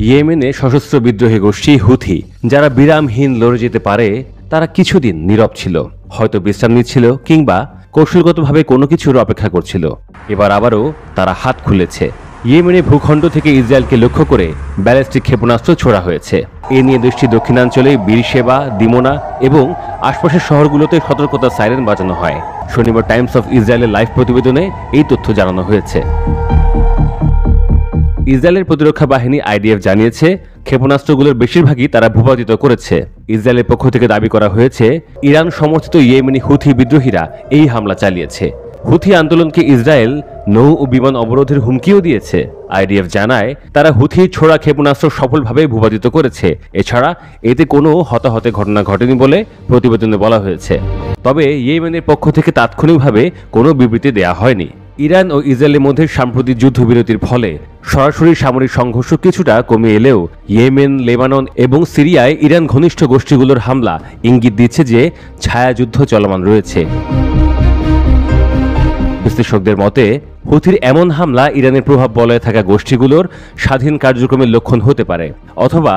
ইয়েমেনে সশস্ত্র বিদ্রোহী গোষ্ঠী হুথি যারা বিরামহীন লড়ে যেতে পারে তারা কিছুদিন নীরব ছিল, হয়তো বিশ্রাম নিচ্ছিল কিংবা কৌশলগতভাবে কোনো কিছুর অপেক্ষা করছিল। এবার আবারও তারা হাত খুলেছে। ইয়েমেনের ভূখণ্ড থেকে ইসরায়েলকে লক্ষ্য করে ব্যালিস্টিক ক্ষেপণাস্ত্র ছোড়া হয়েছে। এ নিয়ে দেশটির দক্ষিণাঞ্চলে বীরশেবা, দিমোনা এবং আশপাশের শহরগুলোতে সতর্কতার সাইরেন বাজানো হয়। শনিবার টাইমস অফ ইসরায়েলের লাইভ প্রতিবেদনে এই তথ্য জানানো হয়েছে। ইসরায়েলের প্রতিরক্ষা বাহিনী আইডিএফ জানিয়েছে ক্ষেপণাস্ত্রগুলোর বেশিরভাগই তারা ভূপাতিত করেছে। ইসরায়েলের পক্ষ থেকে দাবি করা হয়েছে ইরান সমর্থিত ইয়েমেনি হুথি বিদ্রোহীরা এই হামলা চালিয়েছে। হুথি আন্দোলনকে ইসরায়েল নৌ ও বিমান অবরোধের হুমকিও দিয়েছে। আইডিএফ জানায় তারা হুথির ছোড়া ক্ষেপণাস্ত্র সফলভাবে ভূপাতিত করেছে। এছাড়া এতে কোনো হতাহতের ঘটনা ঘটেনি বলে প্রতিবেদনে বলা হয়েছে। তবে ইয়েমেনের পক্ষ থেকে তাৎক্ষণিকভাবে কোনো বিবৃতি দেওয়া হয়নি। ইরান ও ইসরায়েলের মধ্যে সাম্প্রতিক যুদ্ধবিরতির ফলে সরাসরি সামরিক সংঘর্ষ কিছুটা কমে এলেও ইয়েমেন, লেবানন এবং সিরিয়ায় ইরান ঘনিষ্ঠ গোষ্ঠীগুলোর হামলা ইঙ্গিত দিচ্ছে যে ছায়াযুদ্ধ চলমান রয়েছে। বিশ্লেষকদের মতে হুথির এমন হামলা ইরানের প্রভাব বলয়ে থাকা গোষ্ঠীগুলোর স্বাধীন কার্যক্রমের লক্ষণ হতে পারে, অথবা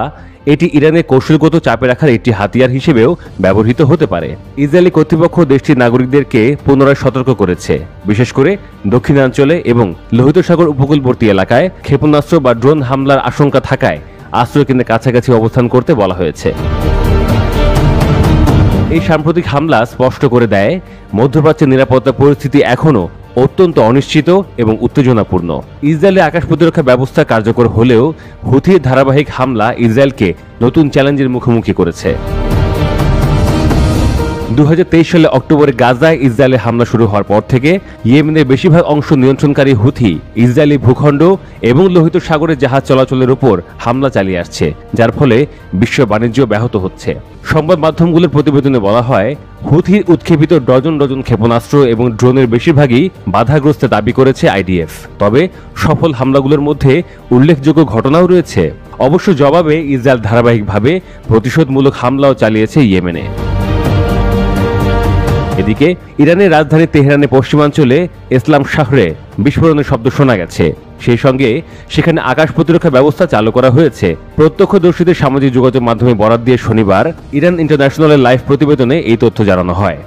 এটি ইরানের কৌশলগত চাপে রাখার একটি হাতিয়ার হিসেবেও ব্যবহৃত হতে পারে। ইসরায়েলি কর্তৃপক্ষ দেশটির নাগরিকদেরকে পুনরায় সতর্ক করেছে, বিশেষ করে দক্ষিণাঞ্চলে এবং লোহিত সাগর উপকূলবর্তী এলাকায় ক্ষেপণাস্ত্র বা ড্রোন হামলার আশঙ্কা থাকায় আশ্রয়কেন্দ্রের কাছাকাছি অবস্থান করতে বলা হয়েছে। এই সাম্প্রতিক হামলা স্পষ্ট করে দেয় মধ্যপ্রাচ্যের নিরাপত্তা পরিস্থিতি এখনও অত্যন্ত অনিশ্চিত এবং উত্তেজনাপূর্ণ। ইসরায়েলের আকাশ প্রতিরক্ষা ব্যবস্থা কার্যকর হলেও হুথির ধারাবাহিক হামলা ইসরায়েলকে নতুন চ্যালেঞ্জের মুখোমুখি করেছে। 2023 সালে অক্টোবরে গাজায় ইসরায়েলের হামলা শুরু হওয়ার পর থেকে ইয়েমেনের বেশিরভাগ অংশ নিয়ন্ত্রণকারী হুথি ইসরায়েলি ভূখণ্ড এবং লোহিত সাগরে জাহাজ চলাচলের উপর হামলা চালিয়ে আসছে, যার ফলে বিশ্ব বাণিজ্য ব্যাহত হচ্ছে। সংবাদ মাধ্যমগুলোর প্রতিবেদনে বলা হয় হুথির উৎক্ষেপিত ডজন ডজন ক্ষেপণাস্ত্র এবং ড্রোনের বেশিরভাগই বাধাগ্রস্ত দাবি করেছে আইডিএফ। তবে সফল হামলাগুলোর মধ্যে উল্লেখযোগ্য ঘটনাও রয়েছে। অবশ্য জবাবে ইসরায়েল ধারাবাহিকভাবে প্রতিশোধমূলক হামলাও চালিয়েছে ইয়েমেনে। এদিকে ইরানের রাজধানী তেহরানের পশ্চিমাঞ্চলে ইসলাম শহরে বিস্ফোরণের শব্দ শোনা গেছে। সেই সঙ্গে সেখানে আকাশ প্রতিরক্ষা ব্যবস্থা চালু করা হয়েছে। প্রত্যক্ষদর্শীদের সামাজিক যোগাযোগ মাধ্যমে বরাত দিয়ে শনিবার ইরান ইন্টারন্যাশনালের লাইভ প্রতিবেদনে এই তথ্য জানানো হয়।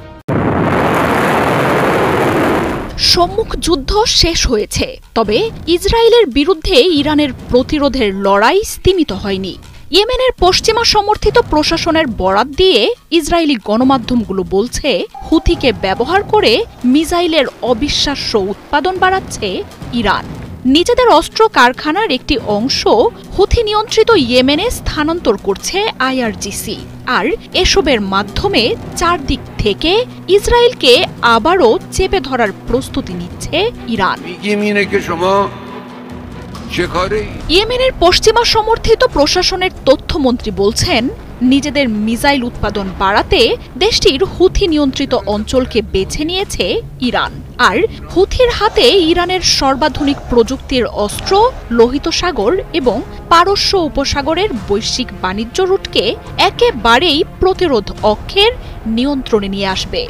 সম্মুখ যুদ্ধ শেষ হয়েছে, তবে ইসরায়েলের বিরুদ্ধে ইরানের প্রতিরোধের লড়াই স্তিমিত হয়নি। ইয়েমেনের পশ্চিমা সমর্থিত প্রশাসনের বরাত দিয়ে ইসরায়েলি গণমাধ্যমগুলো বলছে হুথিকে ব্যবহার করে মিসাইলের অবিশ্বাস্য উৎপাদন বাড়াচ্ছে ইরান। নিজেদের অস্ত্র কারখানার একটি অংশ হুথি নিয়ন্ত্রিত ইয়েমেনে স্থানান্তর করছে আইআরজিসি। আর এসবের মাধ্যমে চারদিক থেকে ইসরায়েলকে আবারও চেপে ধরার প্রস্তুতি নিচ্ছে ইরান। ইয়েমেনের পশ্চিমা সমর্থিত প্রশাসনের তথ্যমন্ত্রী বলছেন নিজেদের মিসাইল উৎপাদন বাড়াতে দেশটির হুথি নিয়ন্ত্রিত অঞ্চলকে বেছে নিয়েছে ইরান। আর হুথির হাতে ইরানের সর্বাধুনিক প্রযুক্তির অস্ত্র লোহিত সাগর এবং পারস্য উপসাগরের বৈশ্বিক বাণিজ্য রুটকে একেবারেই প্রতিরোধ অক্ষের নিয়ন্ত্রণে নিয়ে আসবে।